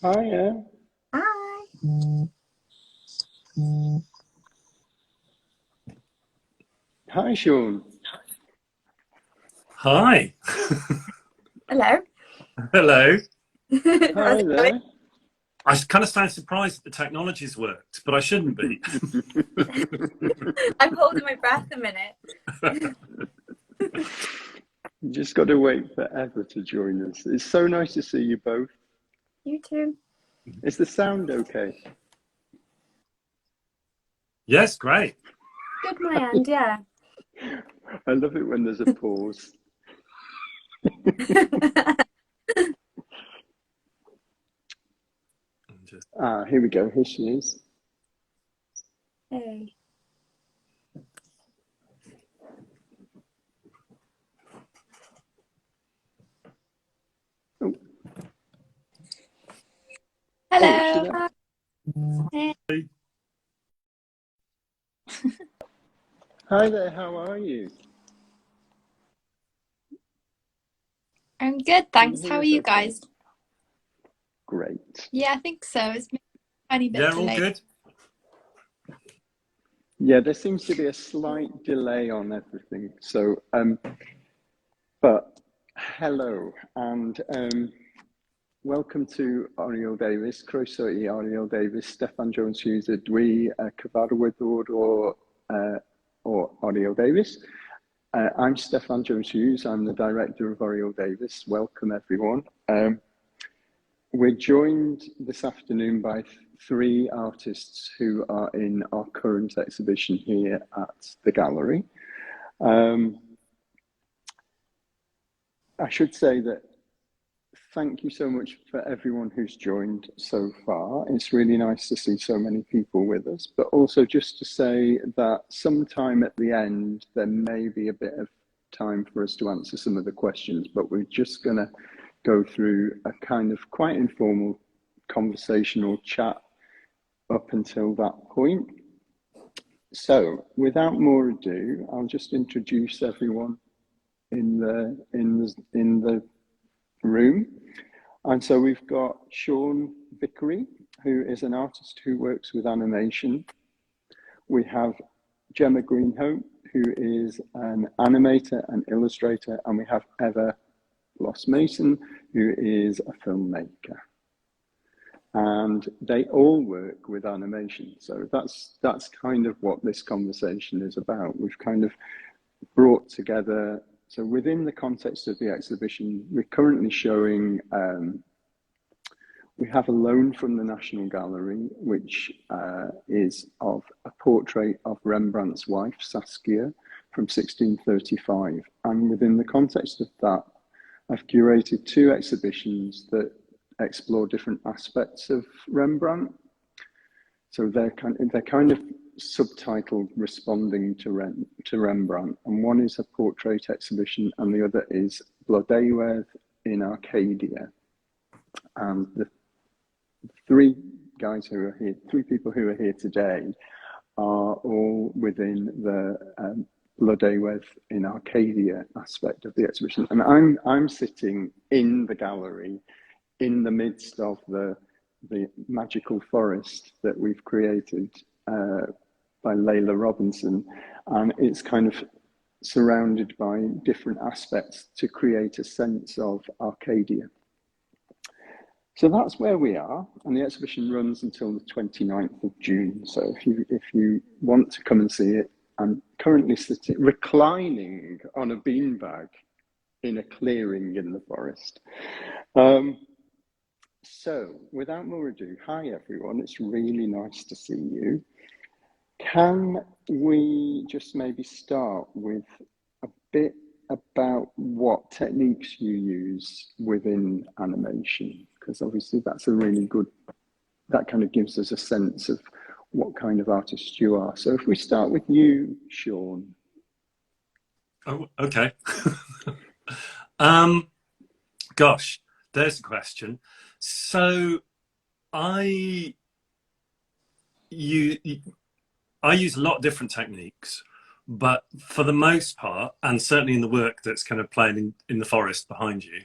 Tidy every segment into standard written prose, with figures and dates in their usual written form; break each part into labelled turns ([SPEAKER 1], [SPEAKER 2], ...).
[SPEAKER 1] Hiya.
[SPEAKER 2] Hi.
[SPEAKER 1] Hi, Seán.
[SPEAKER 3] Hi.
[SPEAKER 2] Hello.
[SPEAKER 3] Hello.
[SPEAKER 2] How's
[SPEAKER 1] Hi
[SPEAKER 2] it going?
[SPEAKER 1] there.
[SPEAKER 3] I kind of sound surprised that the technology's worked, but I shouldn't be.
[SPEAKER 2] I'm holding my breath a minute.
[SPEAKER 1] You just got to wait for Eva to join us. It's so nice to see you both.
[SPEAKER 2] You too.
[SPEAKER 1] Is the sound okay?
[SPEAKER 3] Yes, great.
[SPEAKER 2] Good, my end, yeah.
[SPEAKER 1] I love it when there's a pause. Here we go. Here she is.
[SPEAKER 2] Hey.
[SPEAKER 1] Oh.
[SPEAKER 2] Hello.
[SPEAKER 1] Oh,
[SPEAKER 2] Hey.
[SPEAKER 1] hi there. How are you?
[SPEAKER 4] I'm good, thanks. How are you guys?
[SPEAKER 1] Great.
[SPEAKER 4] Yeah, I think so. It's maybe a tiny bit
[SPEAKER 3] Yeah, all
[SPEAKER 4] delayed.
[SPEAKER 3] good.
[SPEAKER 1] Yeah, there seems to be a slight delay on everything. So, but hello and welcome to Oriel Davis, Croeso Oriel Davis, Steffan Jones Hughes, dwi cyfarwyddwr or Oriel Davis. I'm Steffan Jones Hughes. I'm the director of Oriel Davis. Welcome everyone. We're joined this afternoon by three artists who are in our current exhibition here at the gallery. I should say that thank you so much for everyone who's joined so far. It's really nice to see so many people with us, but also just to say that sometime at the end, there may be a bit of time for us to answer some of the questions, but we're just gonna go through a kind of quite informal conversational chat up until that point. So without more ado, I'll just introduce everyone in the room. And so we've got Seán Vicary, who is an artist who works with animation. We have Gemma Greenhope, who is an animator and illustrator, and we have Efa Blosse-Mason, who is a filmmaker. And they all work with animation. So that's kind of what this conversation is about. We've kind of brought together, so within the context of the exhibition, we're currently showing, we have a loan from the National Gallery, which is of a portrait of Rembrandt's wife, Saskia, from 1635. And within the context of that, I've curated two exhibitions that explore different aspects of Rembrandt. So they're kind of subtitled Responding to Rembrandt. And one is a portrait exhibition and the other is Blodeuwedd in Arcadia. And the three people who are here today are all within the Blodeuwedd in Arcadia aspect of the exhibition. And I'm sitting in the gallery in the midst of the magical forest that we've created by Layla Robinson. And it's kind of surrounded by different aspects to create a sense of Arcadia. So that's where we are, and the exhibition runs until the 29th of June. So if you want to come and see it, I'm currently sitting, reclining on a beanbag in a clearing in the forest. So without more ado, hi everyone, it's really nice to see you. Can we just maybe start with a bit about what techniques you use within animation? Because obviously that's a really good, that kind of gives us a sense of what kind of artist you are. So if we start with you, Seán.
[SPEAKER 3] Oh, okay. Gosh, there's a question. So I use a lot of different techniques, but for the most part, and certainly in the work that's kind of playing in the forest behind you,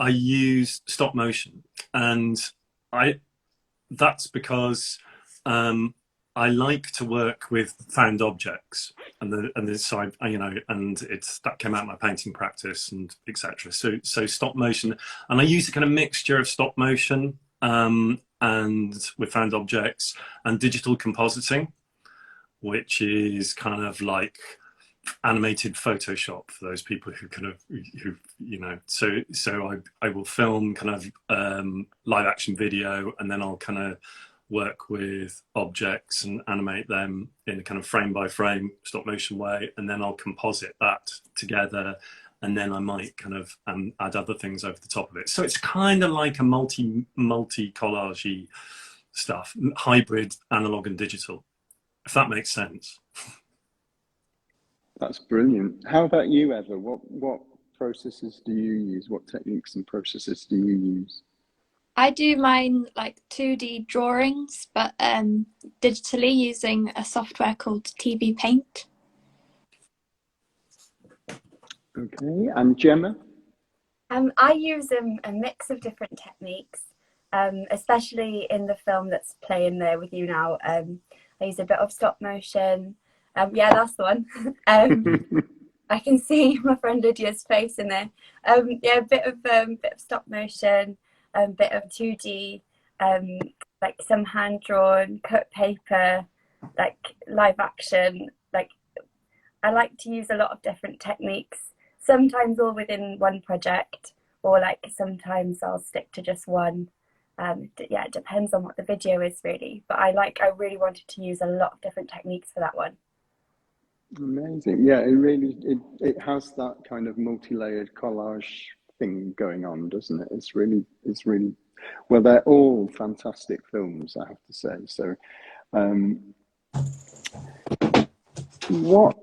[SPEAKER 3] I use stop motion. and I that's because I like to work with found objects, and this so and it's that came out of my painting practice and etc. So stop motion, and I use a kind of mixture of stop motion and with found objects and digital compositing, which is kind of like animated Photoshop for those people who kind of so I will film kind of live action video, and then I'll kind of work with objects and animate them in a kind of frame by frame stop motion way, and then I'll composite that together, and then I might kind of add other things over the top of it. So it's kind of like a multi collage stuff, hybrid analog and digital, if that makes sense.
[SPEAKER 1] That's brilliant. How about you, Eva? What processes do you use? What techniques and processes do you use?
[SPEAKER 4] I do mine like 2D drawings, but digitally using a software called TV Paint.
[SPEAKER 1] Okay, and Gemma?
[SPEAKER 2] I use a mix of different techniques, especially in the film that's playing there with you now. I use a bit of stop motion. Yeah, that's the one. I can see my friend Lydia's face in there. Yeah, a bit of stop motion, a bit of 2D, like some hand drawn, cut paper, like live action. Like I like to use a lot of different techniques. Sometimes all within one project, or like sometimes I'll stick to just one. Yeah, it depends on what the video is really. But I really wanted to use a lot of different techniques for that one.
[SPEAKER 1] Amazing. Yeah, it has that kind of multi-layered collage thing going on, doesn't it? It's really well, they're all fantastic films, I have to say. So what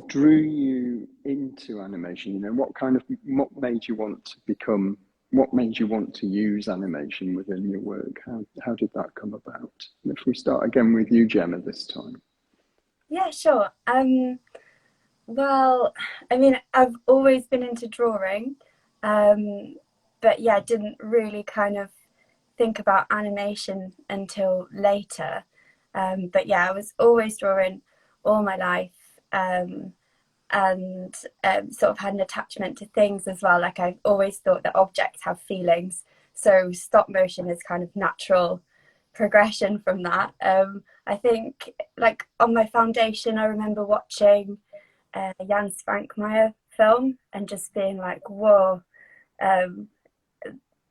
[SPEAKER 1] drew you into animation? You know, what made you want to use animation within your work? How did that come about? And if we start again with you, Gemma, this time.
[SPEAKER 2] Yeah, sure. Well, I mean, I've always been into drawing, but yeah, didn't really kind of think about animation until later. But yeah, I was always drawing all my life, and sort of had an attachment to things as well. Like I've always thought that objects have feelings, so stop motion is kind of natural progression from that. I think like on my foundation, I remember watching Jan Svankmajer film and just being like, whoa,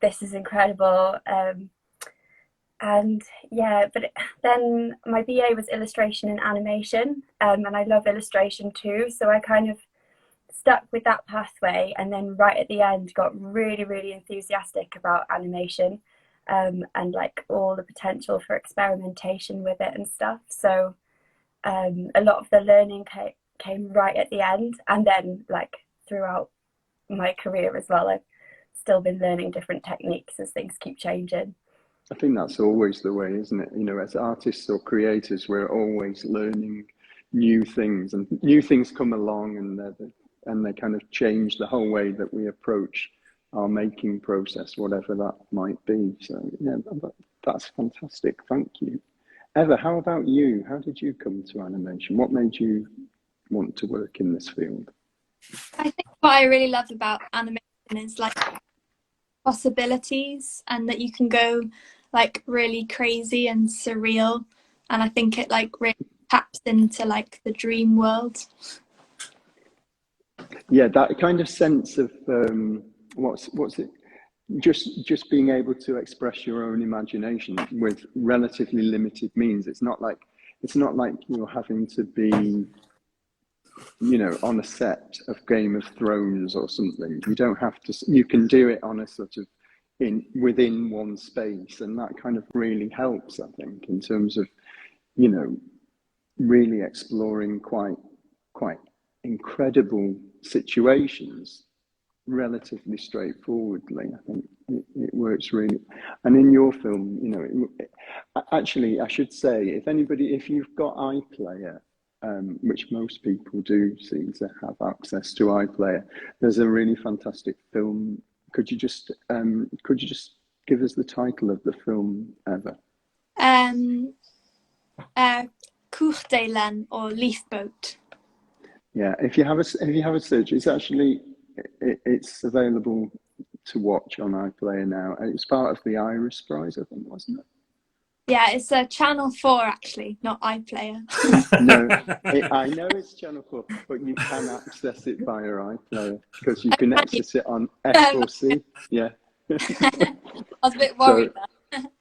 [SPEAKER 2] this is incredible. And yeah, but then my BA was illustration and animation, and I love illustration too, so I kind of stuck with that pathway, and then right at the end got really enthusiastic about animation, and like all the potential for experimentation with it and stuff. So a lot of the learning came right at the end, and then like throughout my career as well, I've still been learning different techniques as things keep changing.
[SPEAKER 1] I think that's always the way, isn't it? You know, as artists or creators, we're always learning new things, and new things come along, and they kind of change the whole way that we approach our making process, whatever that might be. So yeah, that's fantastic. Thank you. Eva, how about you? How did you come to animation? What made you want to work in this field?
[SPEAKER 4] I think what I really love about animation is like possibilities, and that you can go like really crazy and surreal, and I think it like really taps into like the dream world. Yeah,
[SPEAKER 1] that kind of sense of what's it, just being able to express your own imagination with relatively limited means. It's not like you're having to be, you know, on a set of Game of Thrones or something. You don't have to. You can do it on a sort of within one space, and that kind of really helps, I think, in terms of, you know, really exploring quite incredible situations relatively straightforwardly. I think it works really. And in your film, you know, actually, I should say, if you've got iPlayer, which most people do seem to have access to iPlayer. There's a really fantastic film. Could you just give us the title of the film, Eva?
[SPEAKER 4] Koerdelen, or Leaf Boat.
[SPEAKER 1] Yeah, if you have a search, it's available to watch on iPlayer now. It's part of the Iris Prize, I think, wasn't it?
[SPEAKER 4] Yeah, it's Channel 4 actually, not iPlayer.
[SPEAKER 1] No, I know it's Channel 4, but you can access it via iPlayer because you can access it on F4C. Yeah.
[SPEAKER 4] I was a bit worried there.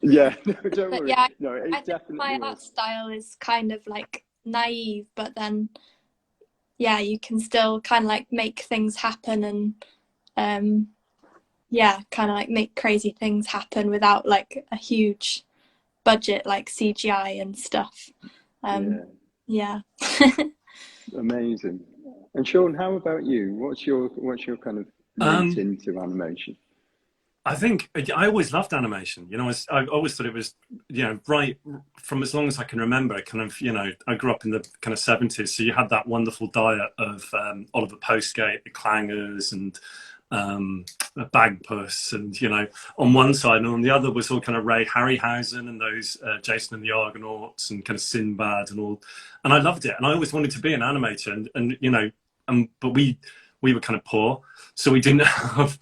[SPEAKER 1] Yeah, no, don't
[SPEAKER 4] But
[SPEAKER 1] worry.
[SPEAKER 4] yeah,
[SPEAKER 1] No, it
[SPEAKER 4] I think
[SPEAKER 1] definitely
[SPEAKER 4] my
[SPEAKER 1] was.
[SPEAKER 4] art style is kind of like naive, but then yeah, you can still kind of like make things happen and yeah, kind of like make crazy things happen without like a huge budget like CGI and stuff. Yeah.
[SPEAKER 1] Amazing. And Seán, how about you? What's your kind of route into animation?
[SPEAKER 3] I think I always loved animation. You know, I always thought it was, you know, right from as long as I can remember. Kind of, you know, I grew up in the kind of 70s, so you had that wonderful diet of Oliver Postgate, the Clangers, and Bagpuss, and you know, on one side, and on the other was all kind of Ray Harryhausen and those Jason and the Argonauts and kind of Sinbad and all, and I loved it, and I always wanted to be an animator, and you know, but we were kind of poor, so we didn't have.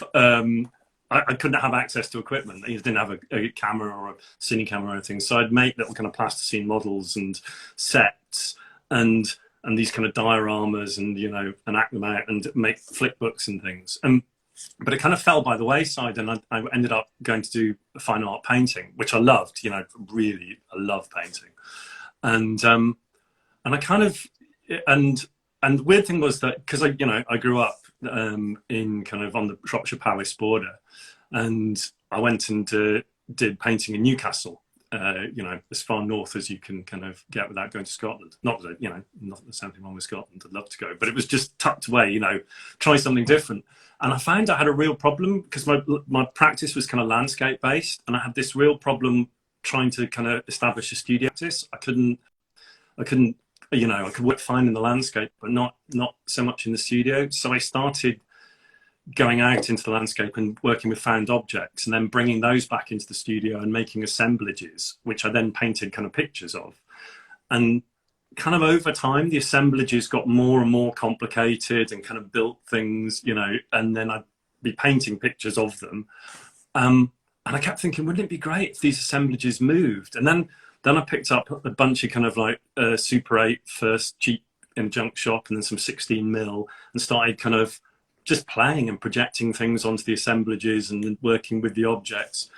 [SPEAKER 3] I couldn't have access to equipment. I didn't have a camera or a cine camera or anything. So I'd make little kind of plasticine models and sets and these kind of dioramas and, you know, and act them out and make flip books and things. But it kind of fell by the wayside, and I ended up going to do fine art painting, which I loved, you know, really, I love painting. And I kind of, and the weird thing was that, because I grew up in kind of on the Shropshire Palace border, and I went and did painting in Newcastle, you know, as far north as you can kind of get without going to Scotland. Not that, you know, not that there's something wrong with Scotland, I'd love to go, but it was just tucked away, you know, try something different. And I found I had a real problem because my practice was kind of landscape based, and I had this real problem trying to kind of establish a studio practice. I couldn't, you know, I could work fine in the landscape, but not so much in the studio. So I started going out into the landscape and working with found objects, and then bringing those back into the studio and making assemblages, which I then painted kind of pictures of. And kind of over time, the assemblages got more and more complicated and kind of built things, you know, and then I'd be painting pictures of them. And I kept thinking, wouldn't it be great if these assemblages moved? And then I picked up a bunch of kind of like Super 8 first, cheap in a junk shop, and then some 16mm, and started kind of just playing and projecting things onto the assemblages and working with the objects.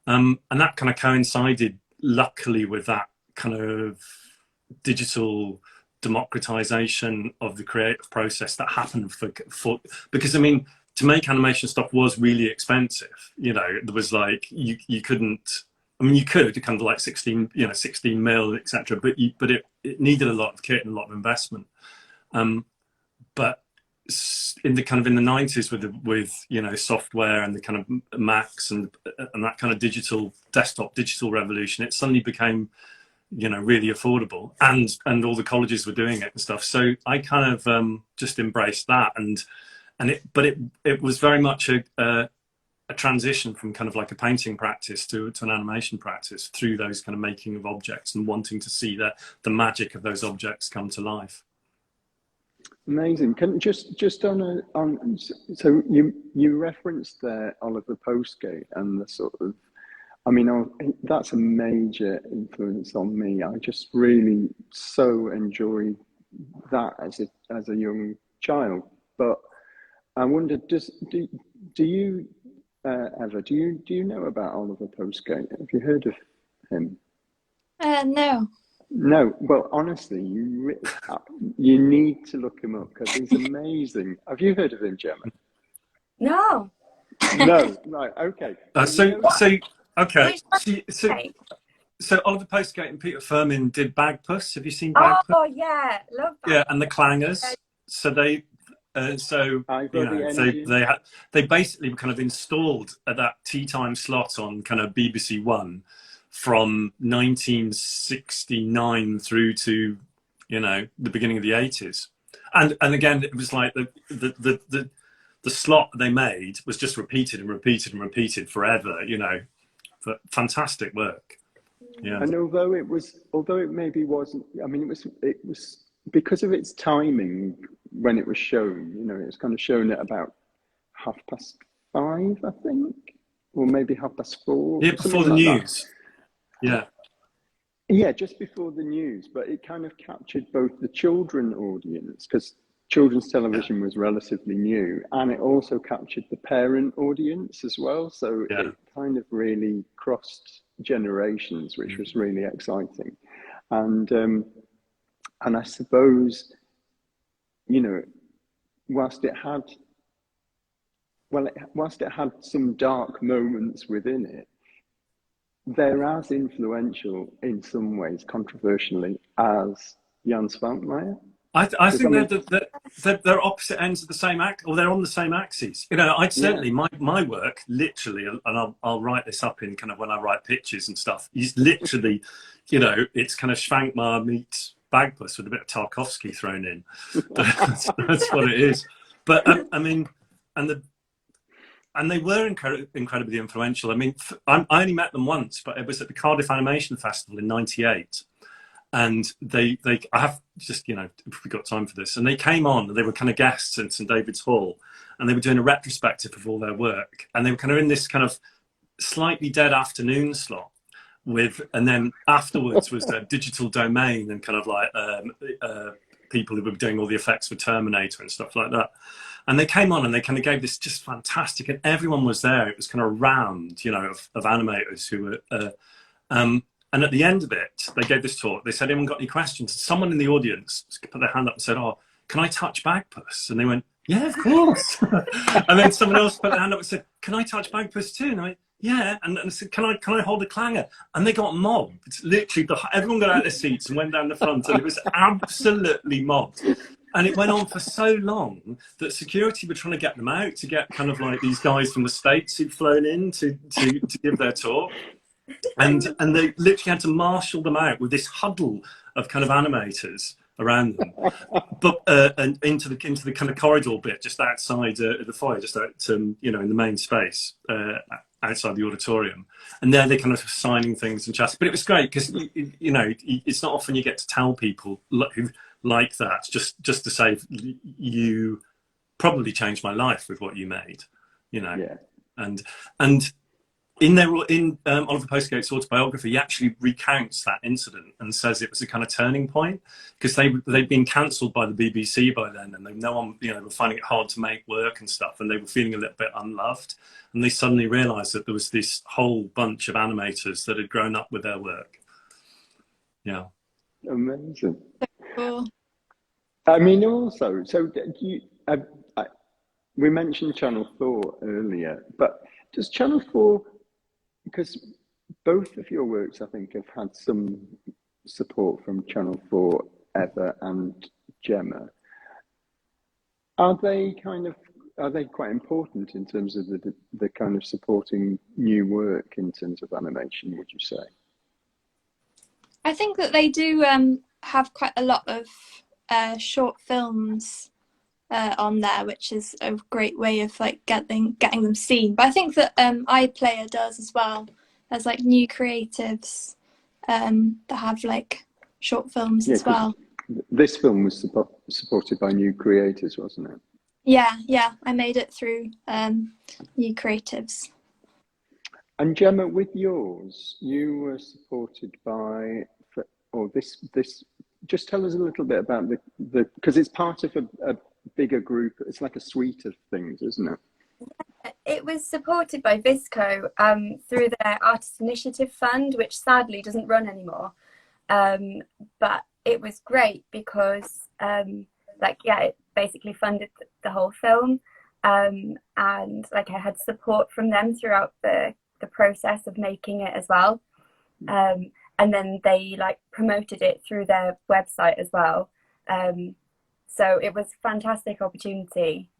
[SPEAKER 3] And that kind of coincided, luckily, with that kind of digital democratization of the creative process that happened for because, I mean, to make animation stuff was really expensive. You know, there was like, you couldn't, I mean, you could kind of like 16mm, etc. But it needed a lot of kit and a lot of investment. But in the 90s with you know, software and the kind of Macs and that kind of desktop digital revolution, it suddenly became, you know, really affordable, and all the colleges were doing it and stuff. So I kind of just embraced that, but it was very much a transition from kind of like a painting practice to an animation practice through those kind of making of objects and wanting to see the magic of those objects come to life.
[SPEAKER 1] Amazing. Can just on so you referenced there Oliver Postgate and the sort of, I mean, that's a major influence on me. I just really so enjoy that as a young child. But I wonder, do you Eva, do you know about Oliver Postgate? Have you heard of him?
[SPEAKER 4] No.
[SPEAKER 1] No, well, honestly, you need to look him up because he's amazing. Have you heard of him, Gemma?
[SPEAKER 2] No.
[SPEAKER 1] No, right, okay.
[SPEAKER 3] Okay. So Oliver Postgate and Peter Firmin did Bagpuss. Have you seen Bagpuss?
[SPEAKER 2] Oh yeah, love Bagpuss.
[SPEAKER 3] Yeah, and the Clangers. So they, they basically kind of installed at that tea time slot on kind of BBC One from 1969 through to you know, the beginning of the 80s. And again, it was like the slot they made was just repeated and repeated and repeated forever, you know. But fantastic work. Yeah.
[SPEAKER 1] And although it maybe wasn't, I mean, it was because of its timing when it was shown, you know, it was kind of shown at about 5:30, I think, or maybe 4:30.
[SPEAKER 3] Yeah, before the news. Yeah.
[SPEAKER 1] Yeah, just before the news, but it kind of captured both the children audience, because children's television was relatively new, and it also captured the parent audience as well. So it kind of really crossed generations, which was really exciting. And I suppose, you know, whilst it had some dark moments within it, they're as influential in some ways, controversially, as Jan Svankmajer.
[SPEAKER 3] I think they're opposite ends of the same or they're on the same axes. You know, I'd certainly my work literally, and I'll write this up in kind of when I write pitches and stuff. Is literally, you know, it's kind of Svankmajer meets Bagpuss with a bit of Tarkovsky thrown in. That's what it is. But I mean, and they were incredibly influential. I mean, I only met them once, but it was at the Cardiff Animation Festival in '98. And I have just, you know, if we've got time for this, and they came on and they were kind of guests in St David's Hall, and they were doing a retrospective of all their work, and they were kind of in this kind of slightly dead afternoon slot and then afterwards was the Digital Domain and kind of like people who were doing all the effects for Terminator and stuff like that. And they came on and they kind of gave this just fantastic, and everyone was there. It was kind of round, you know, of animators who were, and at the end of it, they gave this talk. They said, anyone got any questions? Someone in the audience put their hand up and said, oh, can I touch Bagpuss? And they went, yeah, of course. And then someone else put their hand up and said, can I touch Bagpuss too? And I went, yeah. And I said, can I hold a clanger? And they got mobbed. It's literally, everyone got out of their seats and went down the front, and it was absolutely mobbed. And it went on for so long that security were trying to get them out, to get kind of like these guys from the States who'd flown in to give their talk. And they literally had to marshal them out with this huddle of kind of animators around them, but and into the kind of corridor bit just outside the foyer, just out you know, in the main space outside the auditorium. And there they kind of signing things and chatting. But it was great because you know, it's not often you get to tell people who like that just to say, you probably changed my life with what you made, you know.
[SPEAKER 1] Yeah.
[SPEAKER 3] And in Oliver Postgate's autobiography, he actually recounts that incident and says it was a kind of turning point, because they'd been cancelled by the BBC by then, and no one, you know, were finding it hard to make work and stuff, and they were feeling a little bit unloved, and they suddenly realised that there was this whole bunch of animators that had grown up with their work. Yeah.
[SPEAKER 1] Amazing.
[SPEAKER 4] Cool.
[SPEAKER 1] I mean, also, so we mentioned Channel 4 earlier, but does Channel 4, because both of your works, I think, have had some support from Channel 4, Efa and Gemma, are they quite important in terms of the kind of supporting new work in terms of animation, would you say?
[SPEAKER 4] I think that they do have quite a lot of short films on there, which is a great way of like getting them seen. But I think that iPlayer does as well. There's like new creatives that have like short films as well.
[SPEAKER 1] This film was supported by new creators, wasn't it?
[SPEAKER 4] Yeah, I made it through new creatives. And
[SPEAKER 1] Gemma, with yours, you were supported by, this. Just tell us a little bit about the because it's part of a bigger group. It's like a suite of things, isn't it?
[SPEAKER 2] It was supported by Visco through their Artist Initiative Fund, which sadly doesn't run anymore. But it was great because, it basically funded the whole film, and like I had support from them throughout the process of making it as well. And then they like promoted it through their website as well. So it was a fantastic opportunity.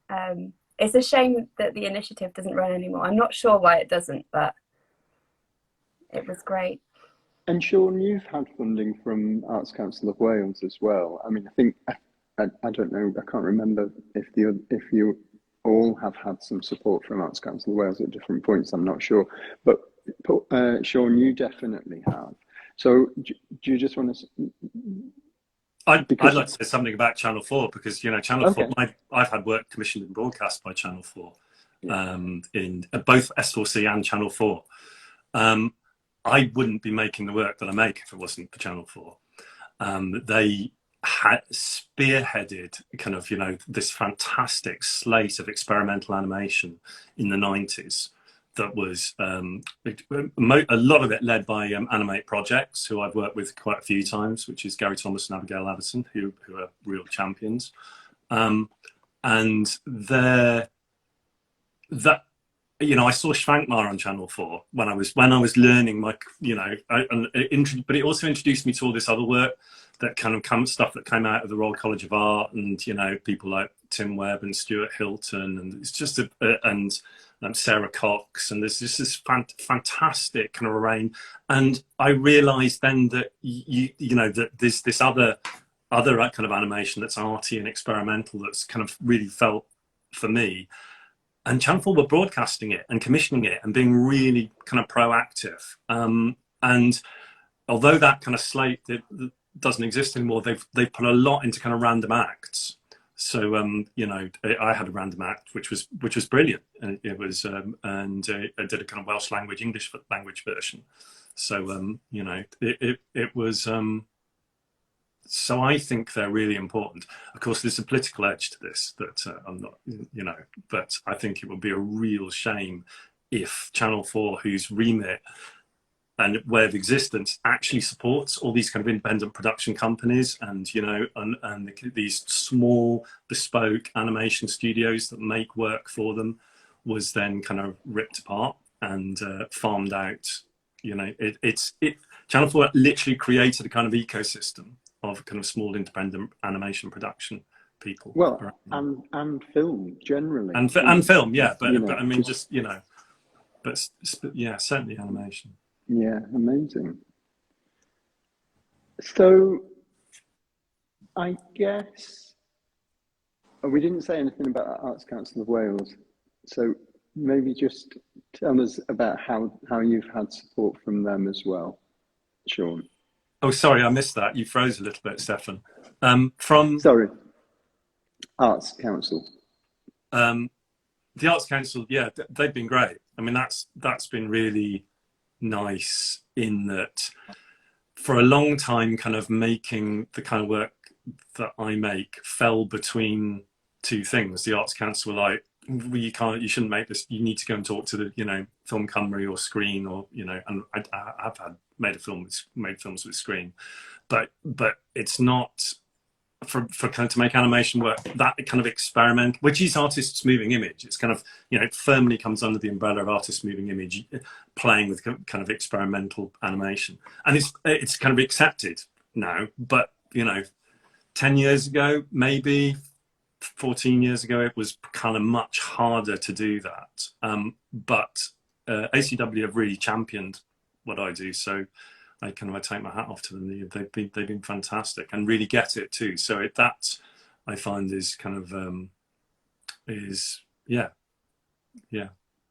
[SPEAKER 2] It's a shame that the initiative doesn't run anymore. I'm not sure why it doesn't, but it was great.
[SPEAKER 1] And Sean, you've had funding from Arts Council of Wales as well. I mean, I think I don't know. I can't remember if you all have had some support from Arts Council of Wales at different points. I'm not sure, but Sean, you definitely have. So do you just want to?
[SPEAKER 3] I'd like to say something about Channel 4 because, you know, Channel 4, I've had work commissioned and broadcast by Channel 4 in both S4C and Channel 4. I wouldn't be making the work that I make if it wasn't for Channel 4. They had spearheaded kind of, you know, this fantastic slate of experimental animation in the 90s that was a lot of it led by Animate Projects, who I've worked with quite a few times, which is Gary Thomas and Abigail Addison, who are real champions. And you know, I saw Schwankmar on Channel 4 when I was learning my, you know, but it also introduced me to all this other work that kind of stuff that came out of the Royal College of Art, and, you know, people like Tim Webb and Stuart Hilton, and it's just Sarah Cox, and there's just this fantastic kind of array. And I realised then that you know that there's this other kind of animation that's arty and experimental that's kind of really felt for me. And Channel 4 were broadcasting it and commissioning it and being really kind of proactive. And although that kind of slate that doesn't exist anymore, they've put a lot into kind of random acts. So you know, I had a random act which was brilliant, and it was I did a kind of Welsh language English language version. So you know, it was. So I think they're really important. Of course, there's a political edge to this that I'm not, you know, but I think it would be a real shame if Channel 4, whose remit and way of existence actually supports all these kind of independent production companies and, you know, and these small bespoke animation studios that make work for them, was then kind of ripped apart and farmed out. You know, Channel 4 literally created a kind of ecosystem of kind of small independent animation production people.
[SPEAKER 1] Well, and film generally.
[SPEAKER 3] And film, yeah. But I mean, just, you know, but yeah, certainly animation.
[SPEAKER 1] Yeah, amazing. So I guess we didn't say anything about Arts Council of Wales. So maybe just tell us about how you've had support from them as well, Sean.
[SPEAKER 3] Oh, sorry, I missed that. You froze a little bit, Stefan.
[SPEAKER 1] Sorry, Arts Council.
[SPEAKER 3] The Arts Council, yeah, they've been great. I mean, that's been really nice in that for a long time, kind of making the kind of work that I make fell between two things. The Arts Council were like, well, you shouldn't make this. You need to go and talk to the, you know, Film Cymru or Screen, or, you know, and I've made films with Screen, but it's not for kind of to make animation work, that kind of experiment, which is artists' moving image. It's kind of, you know, it firmly comes under the umbrella of artists' moving image, playing with kind of experimental animation, and it's kind of accepted now. But, you know, 10 years ago, maybe 14 years ago, it was kind of much harder to do that. But ACW have really championed what I do, so I take my hat off to them. They've been fantastic and really get it too. So that I find is kind of yeah.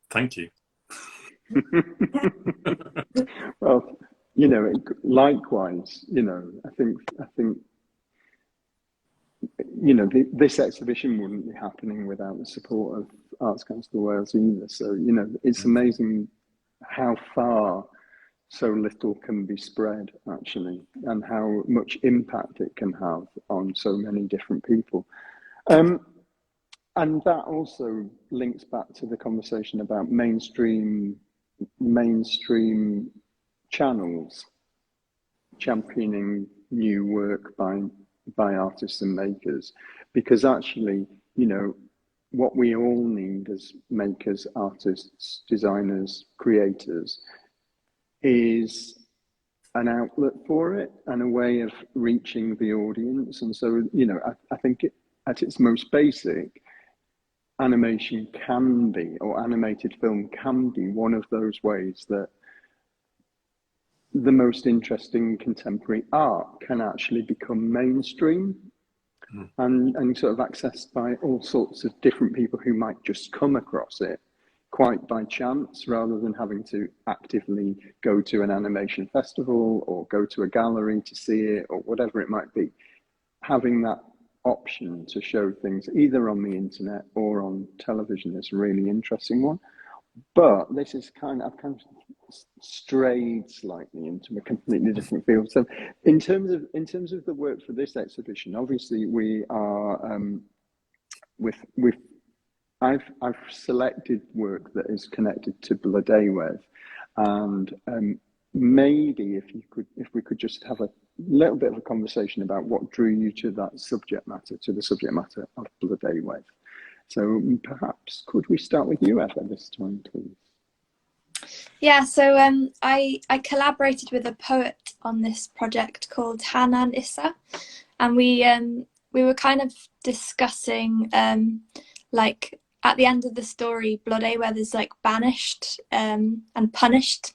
[SPEAKER 3] Thank you.
[SPEAKER 1] Well, you know, likewise, you know, I think you know, this exhibition wouldn't be happening without the support of Arts Council of Wales either. So, you know, it's amazing how far so little can be spread, actually, and how much impact it can have on so many different people. And that also links back to the conversation about mainstream channels championing new work by artists and makers, because actually, you know, what we all need as makers, artists, designers, creators is an outlet for it and a way of reaching the audience. And so, you know, I think at its most basic, animation can be, or animated film can be, one of those ways that the most interesting contemporary art can actually become mainstream and sort of accessed by all sorts of different people who might just come across it quite by chance, rather than having to actively go to an animation festival or go to a gallery to see it or whatever it might be. Having that option to show things either on the internet or on television is a really interesting one. But this is I've kind of strayed slightly into a completely different field. So in terms of the work for this exhibition, obviously we are I've selected work that is connected to Bloodewedd, and maybe if we could just have a little bit of a conversation about what drew you to the subject matter of Bloodewedd. So perhaps could we start with you, Efa, this time, please?
[SPEAKER 4] Yeah, so I collaborated with a poet on this project called Hanan Issa, and we were kind of discussing like at the end of the story, Bloodewedd is like banished and punished.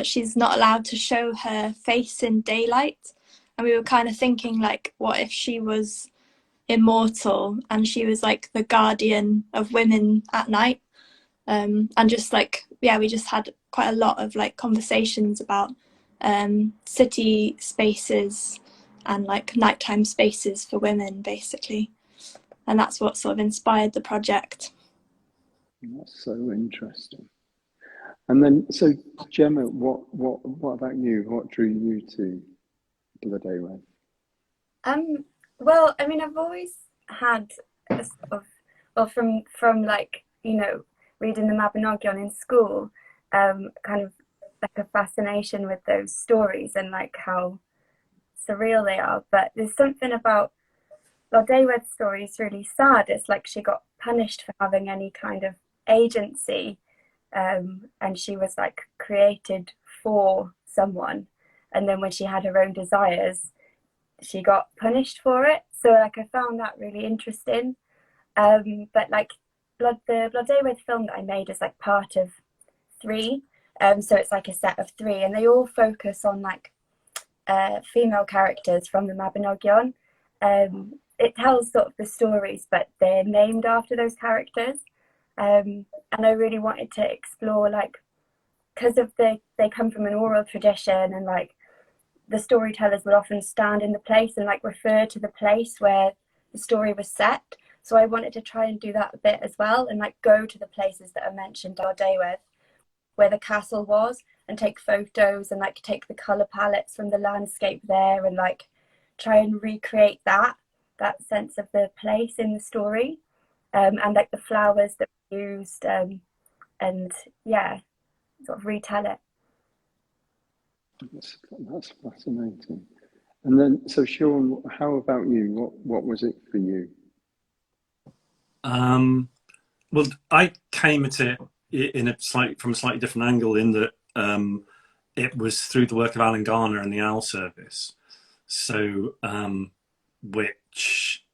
[SPEAKER 4] She's not allowed to show her face in daylight, and we were kind of thinking like, what if she was immortal and she was like the guardian of women at night? And just like, yeah, we just had quite a lot of like conversations about city spaces and like nighttime spaces for women, basically. And that's what sort of inspired the project.
[SPEAKER 1] That's so interesting. And then, so Gemma, what about you? What drew you to Bloodewedd?
[SPEAKER 2] Well, I mean, I've always had a sort of, well, from like, you know, reading the Mabinogion in school, kind of like a fascination with those stories and like how surreal they are. But there's something about Bloodewed's story is really sad. It's like she got punished for having any kind of agency, and she was like created for someone, and then when she had her own desires, she got punished for it. So like I found that really interesting. But like the Bloodewedd film that I made is like part of 3. So it's like a set of 3, and they all focus on like female characters from the Mabinogion. It tells sort of the stories, but they're named after those characters. And I really wanted to explore, like, because of they come from an oral tradition, and like the storytellers would often stand in the place and like refer to the place where the story was set. So I wanted to try and do that a bit as well, and like go to the places that are mentioned in Bloodewedd, where the castle was, and take photos and like take the colour palettes from the landscape there, and like try and recreate that sense of the place in the story, and like the flowers that were used, and yeah, sort of retell it.
[SPEAKER 1] That's fascinating. And then, so Seán, how about you? What was it for you?
[SPEAKER 3] Well, I came at it from a slightly different angle, in that it was through the work of Alan Garner and the Owl Service. So, which,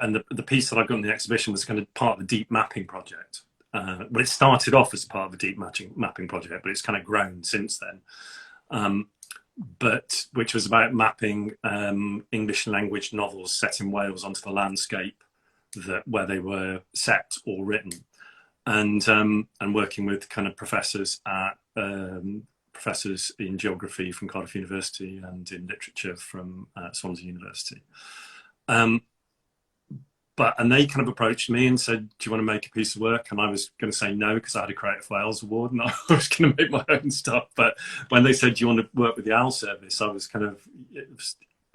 [SPEAKER 3] and the piece that I've got in the exhibition was kind of part of the deep mapping project. Well, it started off as part of a deep mapping project, but it's kind of grown since then. But which was about mapping English language novels set in Wales onto the landscape where they were set or written, and working with kind of professors in geography from Cardiff University and in literature from Swansea University. And they kind of approached me and said, do you want to make a piece of work? And I was going to say no, because I had a Creative Wales award and I was going to make my own stuff. But when they said, do you want to work with the Owl Service? I was kind of,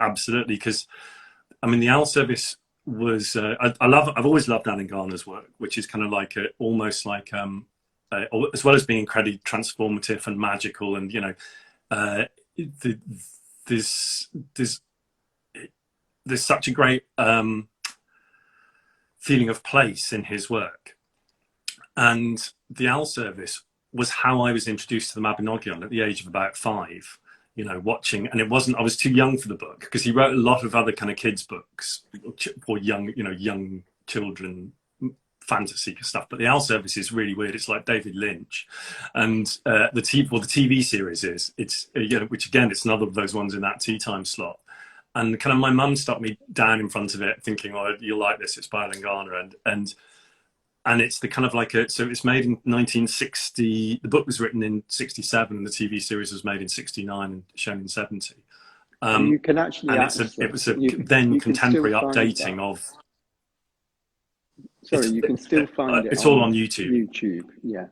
[SPEAKER 3] absolutely, because I mean, the Owl Service was, I've always loved Alan Garner's work, which is kind of like almost like, as well as being incredibly transformative and magical, and, you know, there's such a great feeling of place in his work. And the Owl Service was how I was introduced to the Mabinogion at the age of about 5, you know, watching. And it wasn't, I was too young for the book, because he wrote a lot of other kind of kids books for young, you know, young children fantasy stuff, but the owl service is really weird. It's like David Lynch, and the TV series is, it's which again, it's another of those ones in that tea time slot. And kind of my mum stuck me down in front of it, thinking, "Oh, you'll like this. It's by Alan Garner," and it's the kind of like so it's made in 1960. The book was written in 67, and the TV series was made in 69 and shown in 70.
[SPEAKER 1] You can actually,
[SPEAKER 3] and it was a contemporary updating of.
[SPEAKER 1] Sorry, you can still find it.
[SPEAKER 3] It's all on YouTube.
[SPEAKER 1] Yeah.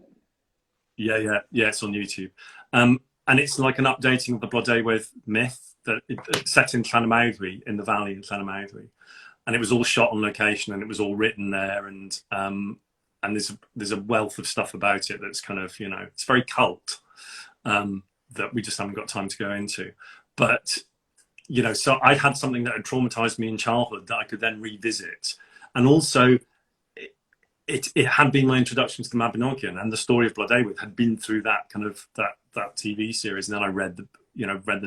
[SPEAKER 3] It's on YouTube. And it's like an updating of the Blodeuwydd myth that set in Llanymowddwy, in the valley in Llanymowddwy, and it was all shot on location, and it was all written there, and there's a wealth of stuff about it that's kind of, it's very cult, that we just haven't got time to go into. But so I had something that had traumatized me in childhood that I could then revisit, and also it had been my introduction to the Mabinogion, and the story of Blodeuwydd had been through that kind of that TV series, and then I read the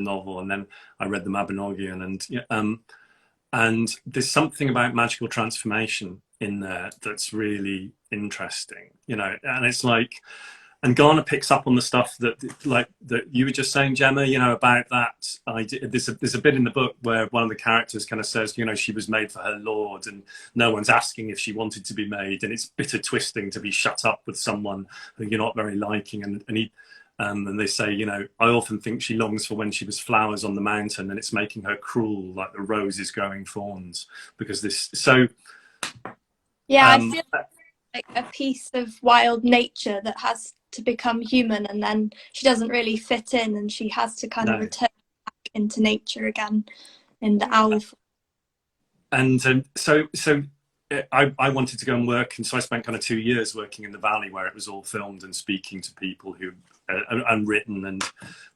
[SPEAKER 3] novel, and then I read the Mabinogion, and there's something about magical transformation in there that's really interesting, and it's like, and Garner picks up on the stuff that you were just saying, Gemma, about that idea. There's a bit in the book where one of the characters kind of says, she was made for her lord, and no one's asking if she wanted to be made, and it's bitter twisting to be shut up with someone who you're not very liking, and they say, I often think she longs for when she was flowers on the mountain, and it's making her cruel like the roses growing thorns, because this. So
[SPEAKER 4] yeah, I feel like a piece of wild nature that has to become human, and then she doesn't really fit in, and she has to kind of return back into nature again in the owl.
[SPEAKER 3] And so I wanted to go and work, and so I spent kind of 2 years working in the valley where it was all filmed, and speaking to people who and written, and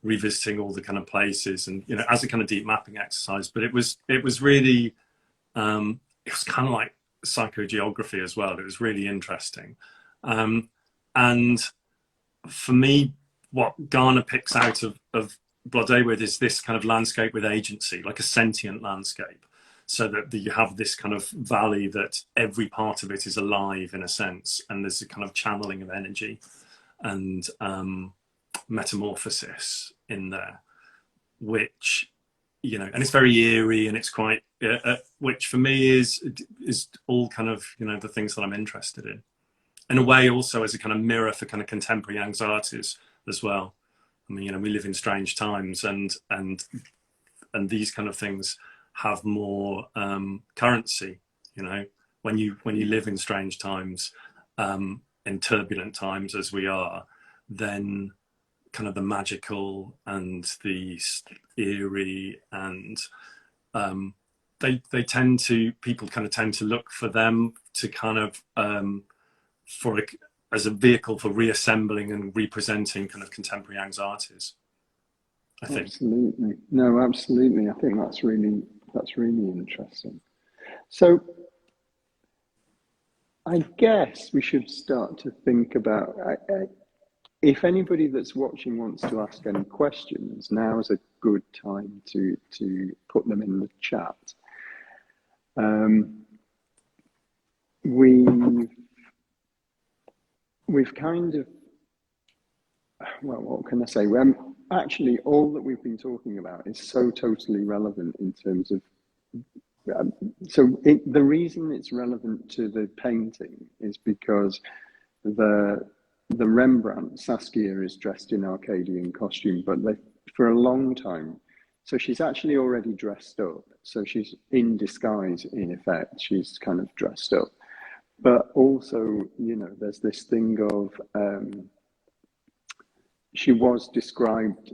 [SPEAKER 3] revisiting all the kind of places, and as a kind of deep mapping exercise. But it was really it was kind of like psychogeography as well. It was really interesting, and for me, what Garner picks out of Blodeuwydd is this kind of landscape with agency, like a sentient landscape, so that you have this kind of valley that every part of it is alive in a sense, and there's a kind of channeling of energy and metamorphosis in there, which and it's very eerie, and it's quite which for me is all kind of the things that I'm interested in a way, also as a kind of mirror for kind of contemporary anxieties as well. I mean, we live in strange times, and these kind of things have more currency, when you live in strange times, in turbulent times as we are, then kind of the magical and the eerie, and people kind of tend to look for them to kind of as a vehicle for reassembling and representing kind of contemporary anxieties, I think.
[SPEAKER 1] Absolutely. No, absolutely. I think that's really interesting. So I guess we should start to think about, if anybody that's watching wants to ask any questions, now is a good time to put them in the chat. We've kind of, well, what can I say? Actually, all that we've been talking about is so totally relevant in terms of, the reason it's relevant to the painting is because the Rembrandt, Saskia, is dressed in Arcadian costume, but for a long time, so she's actually already dressed up. So she's in disguise, in effect. She's kind of dressed up. But also, there's this thing of, she was described,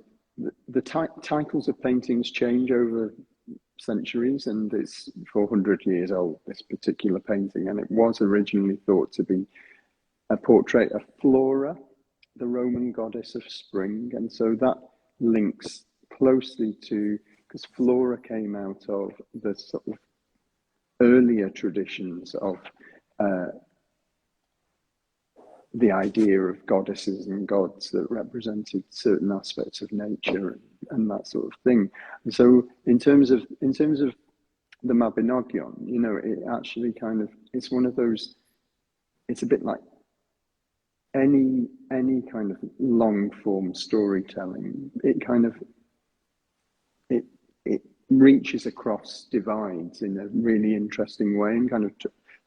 [SPEAKER 1] the titles of paintings change over centuries, and it's 400 years old, this particular painting, and it was originally thought to be a portrait of Flora, the Roman goddess of spring, and so that links closely to, because Flora came out of the sort of earlier traditions of the idea of goddesses and gods that represented certain aspects of nature and that sort of thing. And so in terms of the Mabinogion, it actually kind of, it's one of those it's a bit like any kind of long form storytelling. It kind of it reaches across divides in a really interesting way, and kind of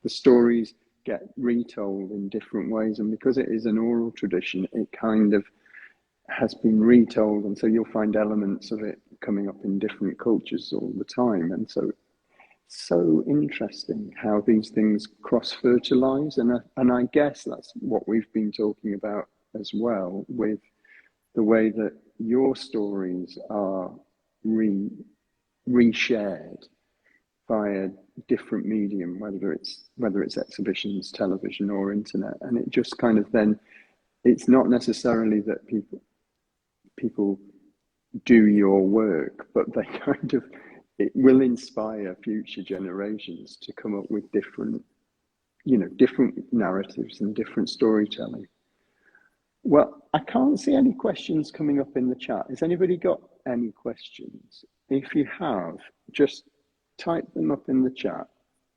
[SPEAKER 1] the stories get retold in different ways, and because it is an oral tradition, it kind of has been retold, and so you'll find elements of it coming up in different cultures all the time. And so interesting how these things cross-fertilize, and I guess that's what we've been talking about as well, with the way that your stories are reshared via different medium, whether it's exhibitions, television, or internet. And it just kind of then, it's not necessarily that people do your work, but they kind of, it will inspire future generations to come up with different narratives and different storytelling. Well, I can't see any questions coming up in the chat. Has anybody got any questions? If you have, just type them up in the chat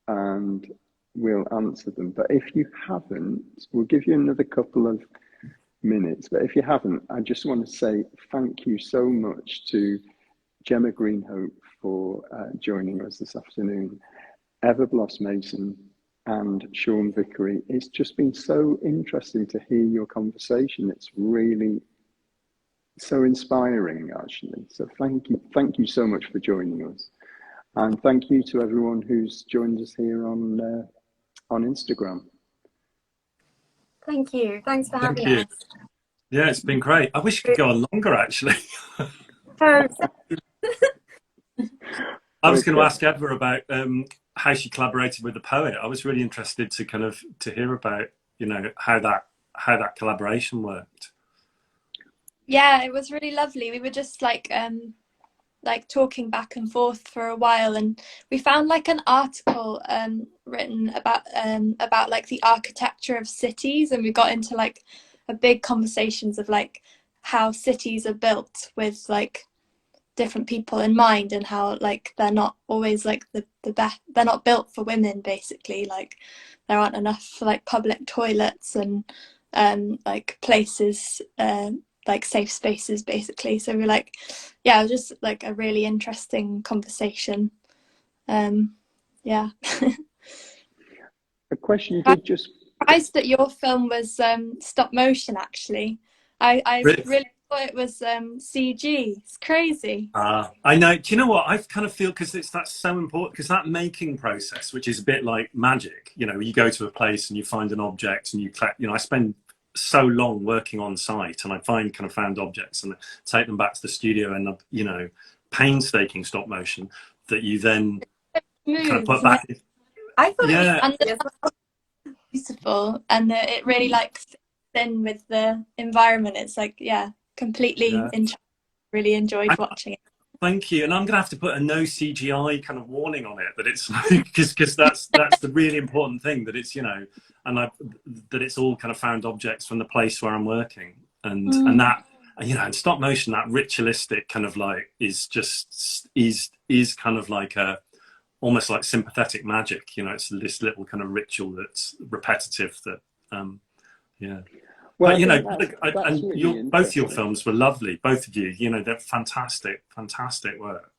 [SPEAKER 1] and we'll answer them. But if you haven't, we'll give you another couple of minutes. But if you haven't, I just want to say thank you so much to Gemma Greenhope for joining us this afternoon, Efa Blosse-Mason, and Seán Vicary. It's just been so interesting to hear your conversation. It's really so inspiring, actually. So thank you so much for joining us, and thank you to everyone who's joined us here on Instagram.
[SPEAKER 2] Thank you. Thanks for having us.
[SPEAKER 3] Yeah, it's been great. I wish it could go on longer, actually. I was going to ask Efa about how she collaborated with the poet. I was really interested to hear about, how that collaboration worked.
[SPEAKER 4] Yeah, it was really lovely. We were just like talking back and forth for a while, and we found like an article written about like the architecture of cities, and we got into like a big conversations of like how cities are built with like different people in mind, and how like they're not always like the best, they're not built for women, basically. Like there aren't enough like public toilets and like places, like safe spaces, basically. So we're like, yeah, it was just like a really interesting conversation. Yeah.
[SPEAKER 1] A question did just...
[SPEAKER 4] I'm surprised that your film was stop motion, actually. I really thought it was CG. It's crazy.
[SPEAKER 3] I know. Do you know what? I kind of feel, because that's so important, because that making process, which is a bit like magic, you go to a place and you find an object and I spend so long working on site, and I find kind of found objects and take them back to the studio, and painstaking stop motion that you then kind of put back.
[SPEAKER 2] I thought
[SPEAKER 4] it was beautiful, and it really like fits in with the environment. It's like, yeah, completely really enjoyed watching it.
[SPEAKER 3] Thank you. And I'm gonna have to put a no CGI kind of warning on it, that it's like, because that's the really important thing, that it's that it's all kind of found objects from the place where I'm working, and that and stop motion, that ritualistic kind of like is kind of like a almost like sympathetic magic. It's this little kind of ritual that's repetitive. That Well, but, both your films were lovely. Both of you, they're fantastic work.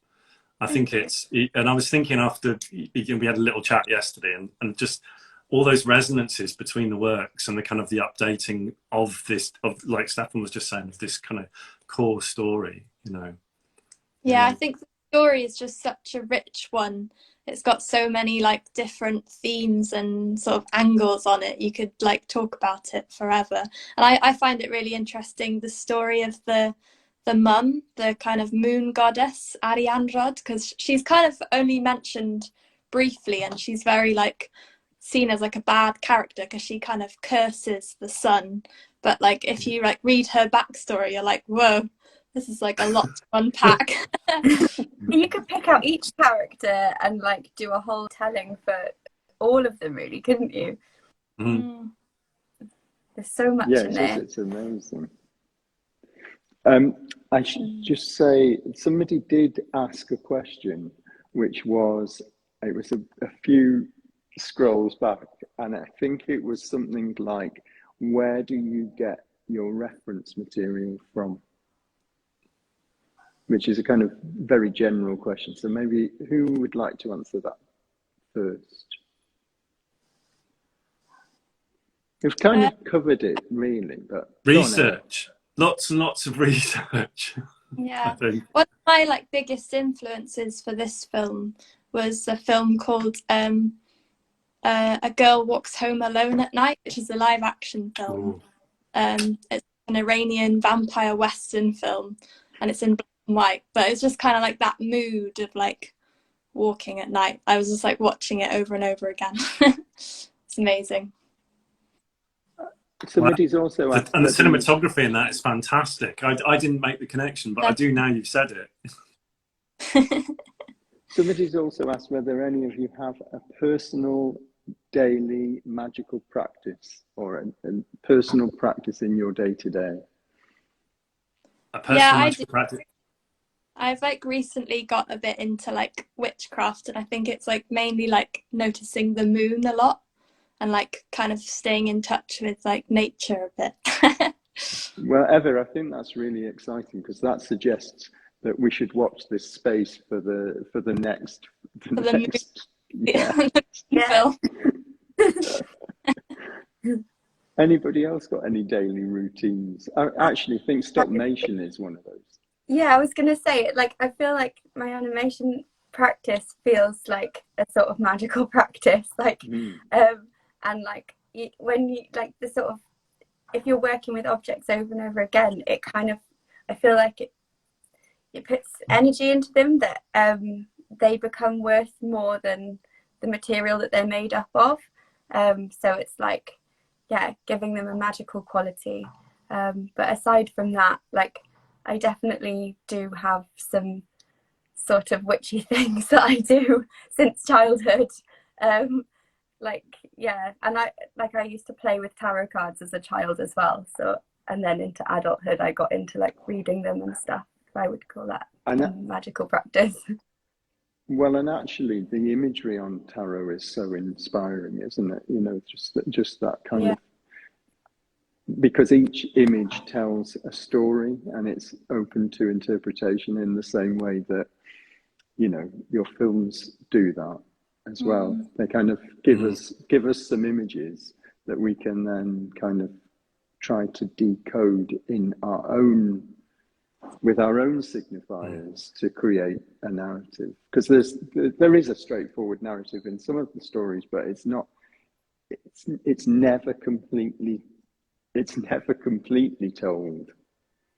[SPEAKER 3] I think and I was thinking after we had a little chat yesterday, and just all those resonances between the works, and the kind of the updating of this, of like Stefan was just saying, of this kind of core story,
[SPEAKER 4] Yeah, I think the story is just such a rich one. It's got so many like different themes and sort of angles on it. You could like talk about it forever. And I find it really interesting, the story of the mum, the kind of moon goddess Arianrod, because she's kind of only mentioned briefly, and she's very like seen as like a bad character because she kind of curses the sun. But like if you like read her backstory, you're like, whoa, this is like a lot to unpack.
[SPEAKER 2] You could pick out each character and like do a whole telling for all of them, really, couldn't you? There's so much in there.
[SPEAKER 1] It's amazing. I should just say, somebody did ask a question, which was, it was a few scrolls back, and I think it was something like, where do you get your reference material from? Which is a kind of very general question. So maybe who would like to answer that first? We've kind of covered it, really, but
[SPEAKER 3] research. Lots and lots of research.
[SPEAKER 4] Yeah. One of my like biggest influences for this film was a film called A Girl Walks Home Alone at Night, which is a live action film. It's an Iranian vampire western film, and it's in black and white, but it's just kind of like that mood of like walking at night. I was just like watching it over and over again. It's amazing.
[SPEAKER 1] Somebody's also asked,
[SPEAKER 3] and the cinematography in that is fantastic. I didn't make the connection, but I do now you've said it.
[SPEAKER 1] Somebody's also asked whether any of you have a personal daily magical practice, or a personal practice in your day-to-day.
[SPEAKER 3] A personal magical practice.
[SPEAKER 4] I've like recently got a bit into like witchcraft, and I think it's like mainly like noticing the moon a lot, and like kind of staying in touch with like nature a bit.
[SPEAKER 1] Well, Eva, I think that's really exciting, because that suggests that we should watch this space for the next.
[SPEAKER 4] Yeah.
[SPEAKER 1] Anybody else got any daily routines? I actually think stop motion is one of those.
[SPEAKER 2] Yeah, I was going to say, like, I feel like my animation practice feels like a sort of magical practice, like, and like when you like the sort of, if you're working with objects over and over again, it kind of, I feel like it puts energy into them that they become worth more than the material that they're made up of. So it's like, yeah, giving them a magical quality. But aside from that, like, I definitely do have some sort of witchy things that I do since childhood. Like, yeah, and I used to play with tarot cards as a child as well. So, and then into adulthood, I got into like reading them and stuff. I would call that magical practice.
[SPEAKER 1] Well, and actually, the imagery on tarot is so inspiring, isn't it? You know, just that kind of, because each image tells a story, and it's open to interpretation in the same way that, you know, your films do that as well. They kind of give us some images that we can then kind of try to decode in our own, with our own signifiers, to create a narrative. Because there is a straightforward narrative in some of the stories, but it's never completely told,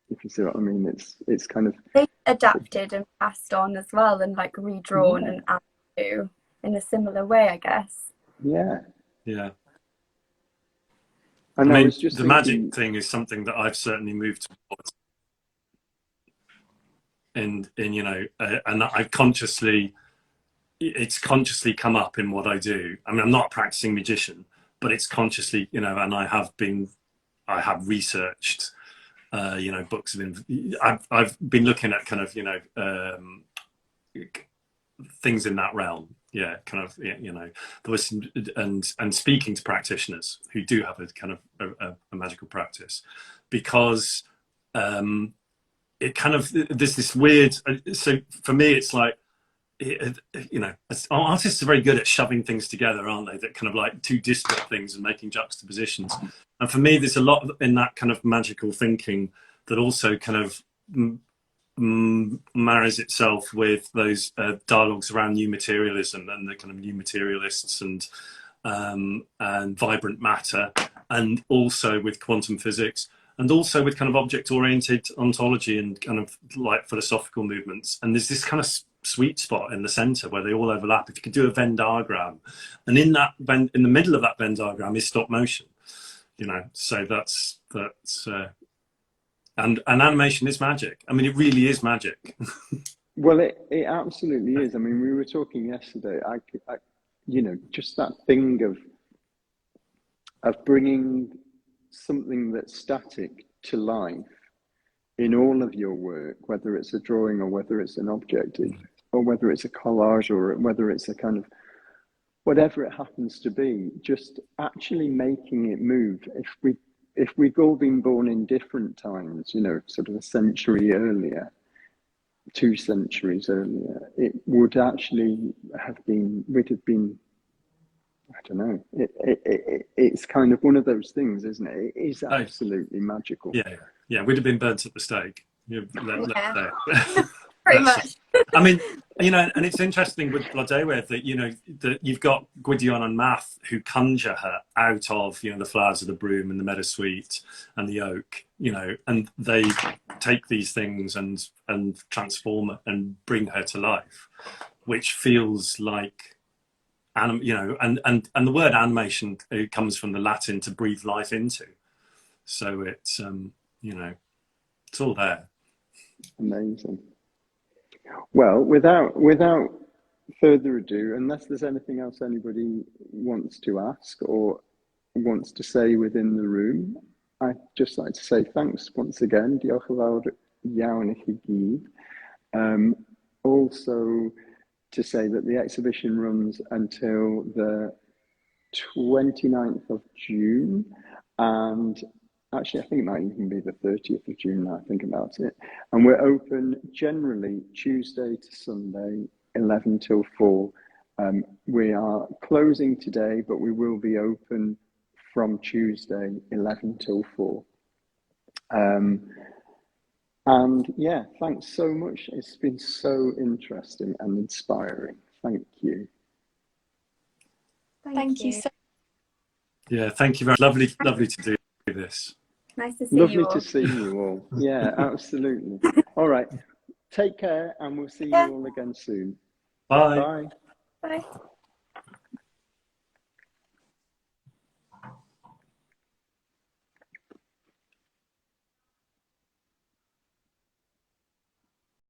[SPEAKER 1] if you see what I mean. It's kind of
[SPEAKER 2] adapted and passed on as well, and like redrawn and added to in a similar way, I guess.
[SPEAKER 1] Yeah.
[SPEAKER 3] And I mean, the magic thing is something that I've certainly moved towards. And you know, and it's consciously come up in what I do. I mean, I'm not a practicing magician, but it's consciously, you know, and I have researched, you know, books of, I've been looking at kind of, you know, things in that realm. Yeah, kind of, you know, there was some, and speaking to practitioners who do have a kind of a magical practice, because it kind of, there's this weird, so for me it's like, you know, artists are very good at shoving things together, aren't they, that kind of like two disparate things and making juxtapositions. And for me there's a lot in that kind of magical thinking that also kind of marries itself with those dialogues around new materialism and the kind of new materialists and vibrant matter, and also with quantum physics, and also with kind of object-oriented ontology and kind of like philosophical movements. And there's this kind of sweet spot in the center where they all overlap. If you could do a Venn diagram, and in the middle of that Venn diagram is stop motion, you know, so that's and animation is magic. I mean, it really is magic.
[SPEAKER 1] Well, it absolutely is. I mean, we were talking yesterday, I you know, just that thing of bringing something that's static to life in all of your work, whether it's a drawing or whether it's an objective or whether it's a collage or whether it's a kind of, whatever it happens to be, just actually making it move. If we've all been born in different times, you know, sort of a century earlier, 2 centuries earlier, it would actually would have been, I don't know. It's kind of one of those things, isn't it? It is absolutely magical.
[SPEAKER 3] Yeah. We'd have been burnt at the stake.
[SPEAKER 2] Pretty much.
[SPEAKER 3] I mean, you know, and it's interesting with Blodewe that, you know, that you've got Gwydion and Math who conjure her out of, you know, the flowers of the broom and the meadowsweet and the oak, you know, and they take these things and transform it and bring her to life, which feels like, you know, and the word animation, it comes from the Latin to breathe life into. So it's, you know, it's all there.
[SPEAKER 1] Amazing. Well, without further ado, unless there's anything else anybody wants to ask or wants to say within the room, I'd just like to say thanks once again. Diolch yn fawr iawn I chi gyd. Also to say that the exhibition runs until the 29th of June, and actually, I think it might even be the 30th of June now I think about it. And we're open generally Tuesday to Sunday, 11 till 4. We are closing today, but we will be open from Tuesday, 11 till 4. And yeah, thanks so much. It's been so interesting and inspiring. Thank you.
[SPEAKER 4] Thank you so much.
[SPEAKER 3] Yeah, thank you very much. Lovely to do this.
[SPEAKER 2] Nice to see you all.
[SPEAKER 1] Lovely to see you all. Yeah, absolutely. All right. Take care, and we'll see you all again soon.
[SPEAKER 3] Bye.
[SPEAKER 1] Bye.
[SPEAKER 2] Bye.